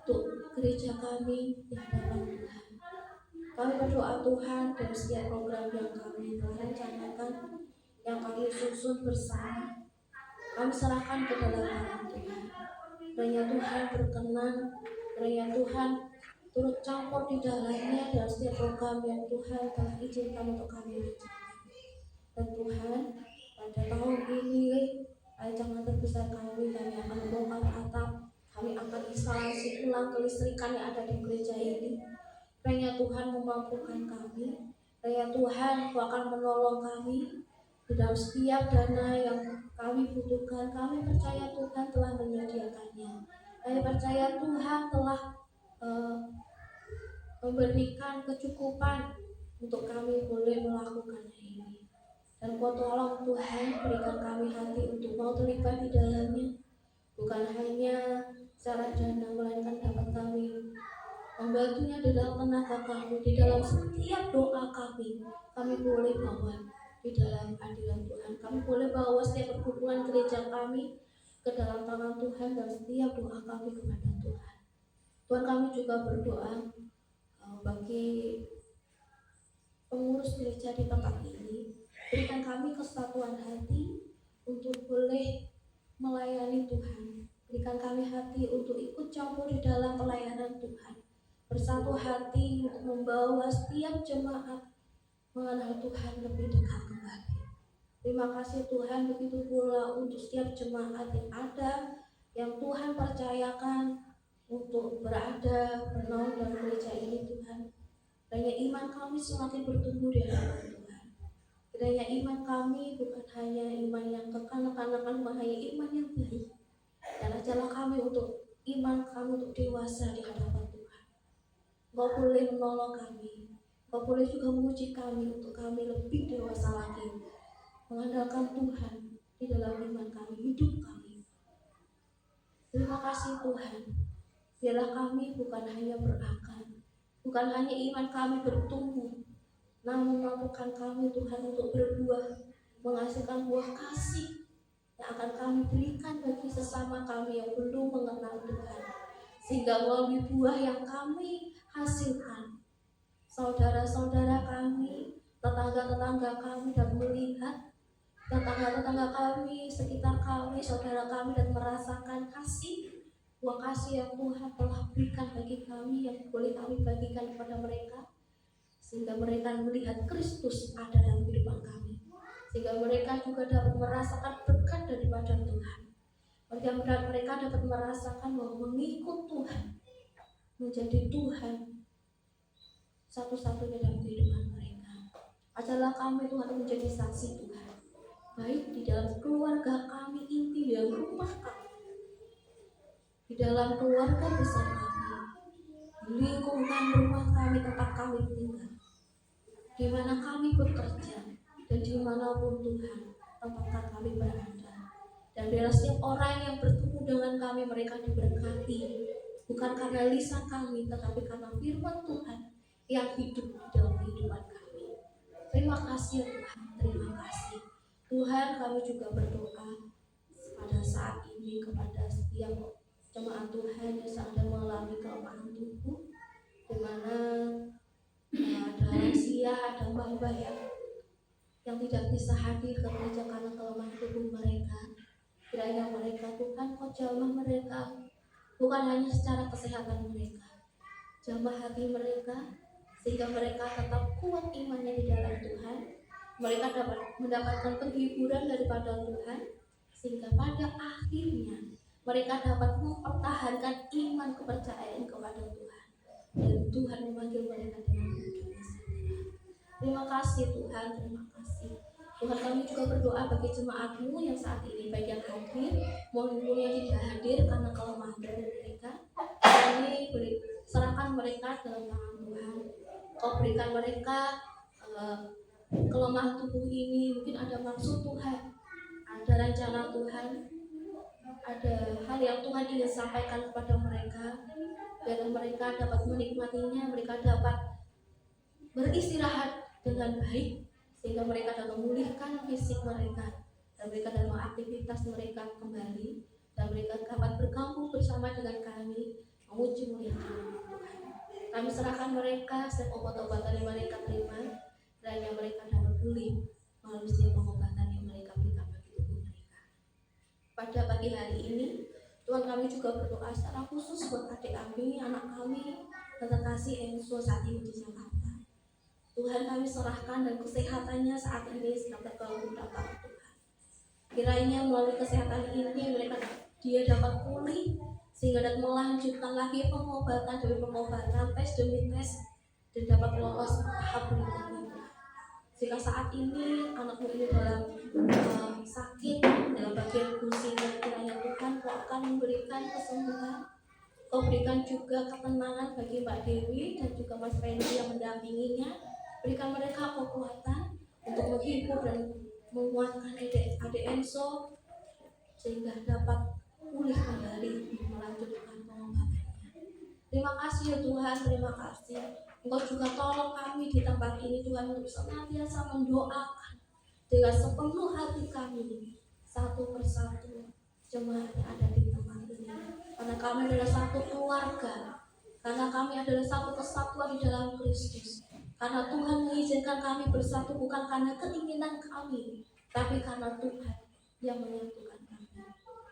untuk gereja kami di hadapan Tuhan. Kami berdoa Tuhan dari setiap program yang kami telah rencanakan, yang kami susun bersama, kami serahkan ke dalam tangan Tuhan. Kiranya Tuhan berkenan, kiranya Tuhan turut campur di dalamnya dalam setiap program yang Tuhan telah izinkan untuk kami rencanakan. Dan Tuhan, pada tahun ini, rancangan terbesar kami akan membongkar atap, kami akan instalasi ulang kelistrikan yang ada di gereja ini. Kiranya Tuhan memampukan kami, kiranya Tuhan akan menolong kami di dalam setiap dana yang kami butuhkan. Kami percaya Tuhan telah menyediakannya. Kami percaya Tuhan telah memberikan kecukupan untuk kami boleh melakukan ini. Dan Kau tolong Tuhan, berikan kami hati untuk mau terlibat di dalamnya. Bukan hanya secara dana, melainkan dapat kami membantunya di dalam tenaga kami, di dalam setiap doa kami boleh bawa di dalam hadirat Tuhan. Kami boleh bawa setiap perkumpulan gereja kami ke dalam tangan Tuhan dan setiap doa kami kepada Tuhan. Tuhan, kami juga berdoa bagi pengurus gereja di tempat ini. Berikan kami kesatuan hati untuk boleh melayani Tuhan. Berikan kami hati untuk ikut campur di dalam pelayanan Tuhan. Bersatu hati untuk membawa setiap jemaat mengenal Tuhan lebih dekat kembali. Terima kasih Tuhan, begitu pula untuk setiap jemaat yang ada, yang Tuhan percayakan untuk berada bernaung dalam gereja ini Tuhan. Kiranya iman kami semakin bertumbuh di hadapan Tuhan. Kiranya iman kami bukan hanya iman yang kekanak-kanakan, bukan hanya iman yang baik. Dan ajarlah kami untuk iman kami untuk dewasa di hadapan Tuhan. Kau boleh menolong kami, Kau boleh juga menguji kami untuk kami lebih dewasa lagi, mengandalkan Tuhan di dalam iman kami, hidup kami. Terima kasih Tuhan, biarlah kami bukan hanya berakal, bukan hanya iman kami bertumbuh, namun mampukan kami Tuhan untuk berbuah, menghasilkan buah kasih yang akan kami berikan bagi sesama kami yang belum mengenal Tuhan. Sehingga melalui buah yang kami hasilkan, saudara-saudara kami, tetangga-tetangga kami dan melihat tetangga-tetangga kami, sekitar kami, saudara kami dan merasakan kasih, buah kasih yang Tuhan telah berikan bagi kami yang boleh kami bagikan kepada mereka, sehingga mereka melihat Kristus ada dalam kehidupan kami, sehingga mereka juga dapat merasakan berkat daripada Tuhan. Mereka dapat merasakan bahwa mengikut Tuhan menjadi Tuhan satu-satunya dalam kehidupan mereka. Ajarlah kami Tuhan menjadi saksi Tuhan, baik di dalam keluarga kami inti, di dalam rumah kami, di dalam keluarga besar kami, di lingkungan rumah kami, tempat kami tinggal, di mana kami bekerja, dan dimanapun Tuhan tempat kami berada. Dan biarlah setiap orang yang bertemu dengan kami, mereka diberkati, bukan karena lisan kami, tetapi karena firman Tuhan yang hidup di dalam kehidupan kami. Terima kasih Tuhan, terima kasih Tuhan. Kami juga berdoa pada saat ini kepada setiap jemaat Tuhan yang sedang mengalami kelemahan tubuh, di mana ada lansia, ada mbah-mbah yang tidak bisa hadir ke gereja karena kelemahan tubuh mereka. Kiranya mereka Tuhan, Kau jamah mereka, bukan hanya secara kesehatan mereka, jamah hati mereka, sehingga mereka tetap kuat imannya di dalam Tuhan. Mereka dapat mendapatkan penghiburan daripada Tuhan, sehingga pada akhirnya mereka dapat mempertahankan iman kepercayaan kepada Tuhan, dan Tuhan memanggil mereka dengan panggilan saudara. Terima kasih Tuhan, terima kasih Tuhan. Kami juga berdoa bagi jemaat-Mu yang saat ini, baik yang hadir maupun yang tidak hadir karena kelemahan dari mereka. Kami serahkan mereka dalam tangan Tuhan. Kau berikan mereka kelemahan tubuh ini, mungkin ada maksud Tuhan, ada rencana Tuhan, ada hal yang Tuhan ingin sampaikan kepada mereka, biar mereka dapat menikmatinya, mereka dapat beristirahat dengan baik, sehingga mereka dapat memulihkan fisik mereka, dan mereka dapat aktivitas mereka kembali, dan mereka dapat bergabung bersama dengan kami memuji muliakan Tuhan. Kami serahkan mereka setiap obat-obatan yang mereka terima, dan yang mereka dapat pulih melalui setiap pengobatan yang mereka berikan bagi tubuh mereka. Pada pagi hari ini, Tuhan, kami juga berdoa secara khusus buat adik kami, anak kami, dan terkasih Enzo saat ini di Jakarta. Tuhan, kami serahkan dan kesehatannya saat ini sedang terganggu dapat Tuhan. Kiranya melalui kesehatan ini dia dapat pulih, sehingga dapat melanjutkan lagi pengobatan demi pengobatan, tes demi tes, dan dapat lolos tahap berikutnya. Jika saat ini anakmu ini dalam sakit dalam bagian gusinya, kiranya Tuhan Kau akan memberikan kesembuhan. Kau berikan juga ketenangan bagi Mbak Dewi dan juga Mas Fendi yang mendampinginya. Berikan mereka kekuatan untuk menghibur dan menguatkan adik Enzo, sehingga dapat pulih kembali melanjutkan pengobatannya. Terima kasih ya Tuhan, terima kasih. Engkau juga tolong kami di tempat ini Tuhan, untuk senantiasa mendoakan dengan sepenuh hati kami satu persatu jemaat yang ada di tempat ini, karena kami adalah satu keluarga, karena kami adalah satu kesatuan di dalam Kristus. Karena Tuhan mengizinkan kami bersatu bukan karena keinginan kami, tapi karena Tuhan yang menyatukan kami.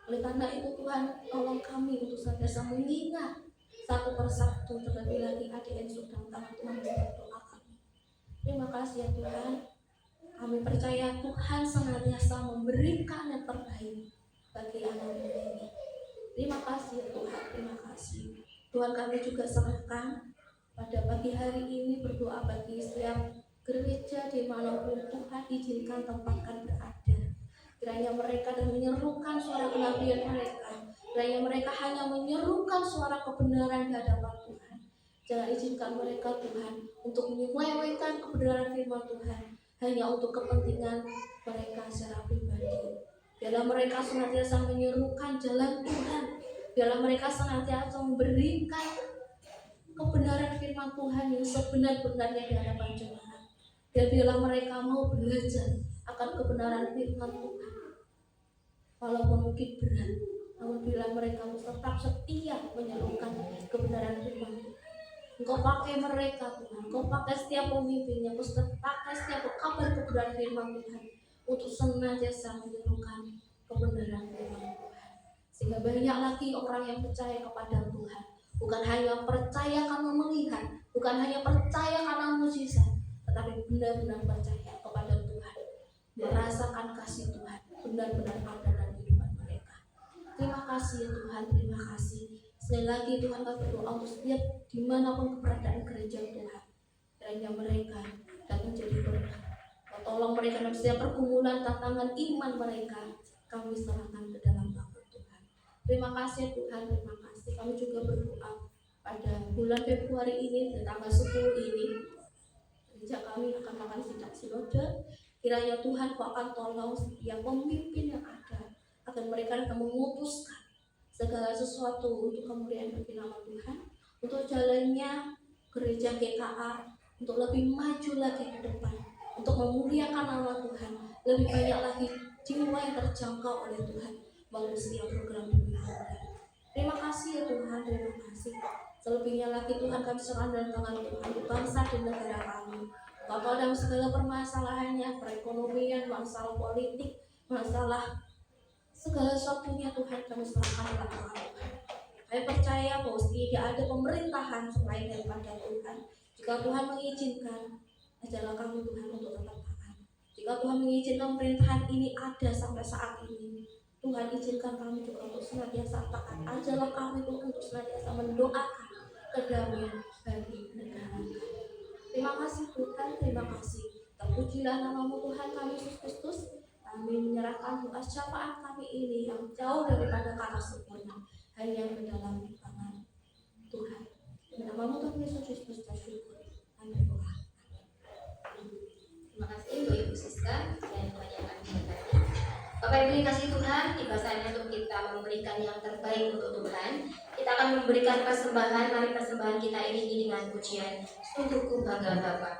Oleh karena itu Tuhan, tolong kami untuk senantiasa mengingat satu persatu, terlebih lagi adik Enzo dalam tangan Tuhan berdoa kami. Terima kasih ya Tuhan. Kami percaya Tuhan senantiasa memberikan yang terbaik bagi anak-anak ini. Terima kasih ya Tuhan, terima kasih. Tuhan, kami juga serahkan pada pagi hari ini berdoa bagi setiap gereja dimanapun Tuhan izinkan tempatkan berada. Kiranya mereka dan menyerukan suara kenabian mereka. Kiranya mereka hanya menyerukan suara kebenaran di hadapan Tuhan. Jangan izinkan mereka Tuhan untuk menyelewengkan kebenaran firman Tuhan hanya untuk kepentingan mereka secara pribadi. Biarlah mereka senantiasa menyerukan jalan Tuhan. Biarlah mereka senantiasa memberikan kebenaran firman Tuhan yang sebenar-benarnya di hadapan jemaat. Dan biarlah mereka mau belajar akan kebenaran firman Tuhan, walaupun mungkin berat, namun bila mereka tetap setia menyerukan kebenaran firman Tuhan. Engkau pakai mereka Tuhan, Engkau pakai setiap pemimpinnya, Engkau pakai setiap kabar kebenaran firman Tuhan untuk senantiasa menyerukan kebenaran firman Tuhan, sehingga banyak lagi orang yang percaya kepada Tuhan. Bukan hanya percaya karena melihat, bukan hanya percaya karena mujizat, tetapi benar-benar percaya kepada Tuhan, merasakan kasih Tuhan benar-benar ada dalam kehidupan mereka. Terima kasih ya Tuhan, terima kasih. Sekali lagi Tuhan, kami berdoa untuk setiap dimanapun keberadaan gereja Tuhan, kiranya mereka dapat menjadi berkat. Tolong mereka dalam setiap pergumulan tantangan iman mereka, kami serahkan ke dalam tangan Tuhan. Terima kasih Tuhan, terima kasih. Kami juga berdoa pada bulan Februari ini, di tanggal 10 ini, gereja kami akan makan sidang sinode. Kiranya Tuhan Kau akan tolong setiap pemimpin yang ada, agar mereka akan memutuskan segala sesuatu untuk kemuliaan bagi nama Tuhan, untuk jalannya gereja GKA, untuk lebih maju lagi ke depan, untuk memuliakan nama Tuhan, lebih banyak lagi jiwa yang terjangkau oleh Tuhan melalui setiap program demi program. Terima kasih ya Tuhan, terima kasih. Selebihnya lagi Tuhan, kami serahkan dalam tangan Tuhan di bangsa dan negara kami. Bapak dalam segala permasalahannya, perekonomian, masalah politik, masalah segala sesuatunya Tuhan, kami serahkan dalam tangan Tuhan. Kami percaya bahwa tidak ada pemerintahan selain daripada Tuhan. Jika Tuhan mengizinkan, ajarlah kami Tuhan untuk tetap taat. Jika Tuhan mengizinkan pemerintahan ini ada sampai saat ini, Tuhan izinkan kami juga untuk senantiasa taat. Ajarlah kami Tuhan untuk senantiasa mendoakan kedamaian bagi negara kami. Terima kasih Tuhan, terima kasih. Terpujilah namamu Tuhan kami Yesus Kristus. Kami menyerahkan doa syafaat kami ini yang jauh daripada kata sempurna, hanya ke dalam tangan Tuhan. Namamu Tuhan Yesus Kristus tersyukur. Kami berdoa. Terima kasih untuk Ibu Siska dan Tuhan yang akan memberkati. Bapak Ibu dikasih Tuhan, tiba saatnya untuk kita memberikan yang terbaik untuk Tuhan. Kita akan memberikan persembahan. Mari persembahan kita iringi dengan pujian Sungguhku Bangga Bapa.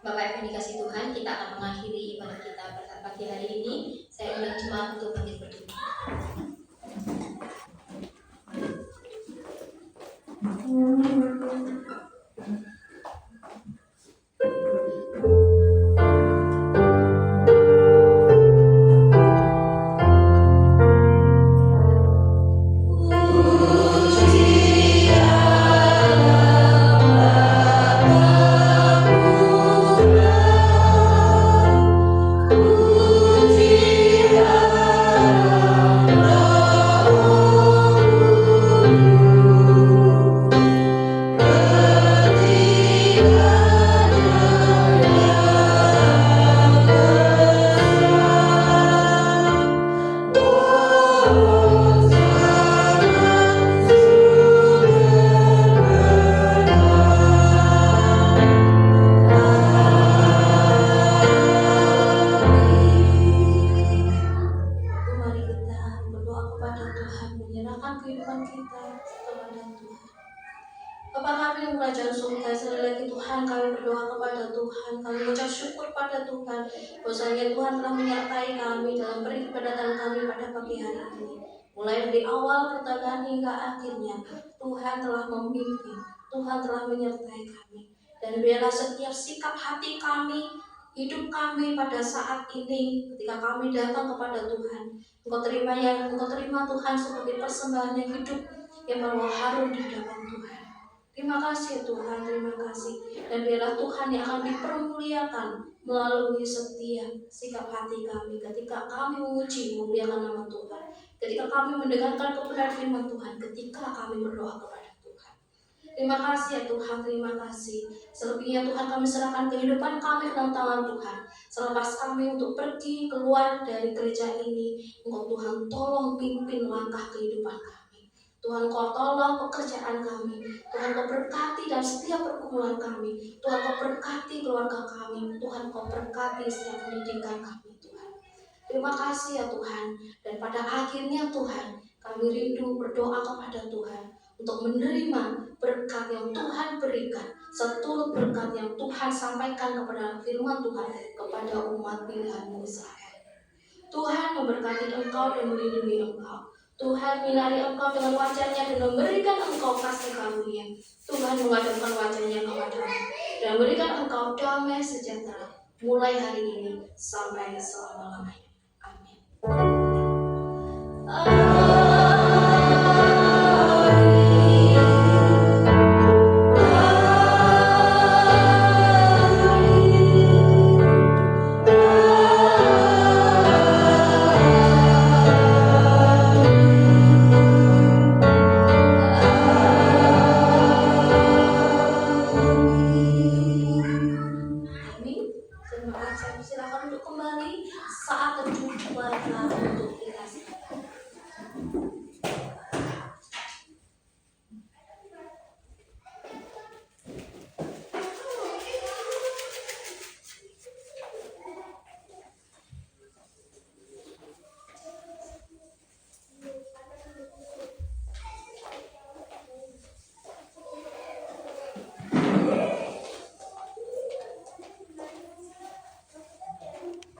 Bapak Ibu dikasih Tuhan, kita akan mengakhiri ibadah kita pada pagi hari ini. Saya undang jemaat untuk bangkit berdiri. Bahwasanya Tuhan telah menyertai kami dalam peribadatan kami pada pagi hari ini. Mulai dari awal pertengahan hingga akhirnya, Tuhan telah memimpin, Tuhan telah menyertai kami. Dan biarlah setiap sikap hati kami, hidup kami pada saat ini, ketika kami datang kepada Tuhan, Engkau terima Tuhan sebagai persembahan yang hidup yang berwarna harum di hadapan Tuhan. Terima kasih Tuhan, terima kasih. Dan biarlah Tuhan yang akan dipermuliakan melalui setiap sikap hati kami ketika kami memuji memuliakan nama Tuhan, ketika kami mendengarkan kebenaran firman Tuhan, ketika kami berdoa kepada Tuhan. Terima kasih ya Tuhan, terima kasih. Selebihnya Tuhan kami serahkan kehidupan kami ke dalam tangan Tuhan. Selepas kami untuk pergi keluar dari gereja ini, Engkau Tuhan tolong pimpin langkah kehidupan kami. Tuhan Kau tolong pekerjaan kami. Tuhan Kau berkati dalam setiap pergumulan kami. Tuhan Kau berkati keluarga kami. Tuhan Kau berkati setiap pendidikan kami Tuhan. Terima kasih ya Tuhan. Dan pada akhirnya Tuhan, kami rindu berdoa kepada Tuhan untuk menerima berkat yang Tuhan berikan, seturut berkat yang Tuhan sampaikan kepada firman Tuhan kepada umat pilihan-Mu Israel. Tuhan memberkati engkau dan melindungi engkau. Tuhan menyinari engkau dengan wajah-Nya dan memberikan engkau kasih karunia. Tuhan menghadapkan wajah-Nya kepadamu dan memberikan engkau damai sejahtera mulai hari ini sampai selama-lamanya. Amin.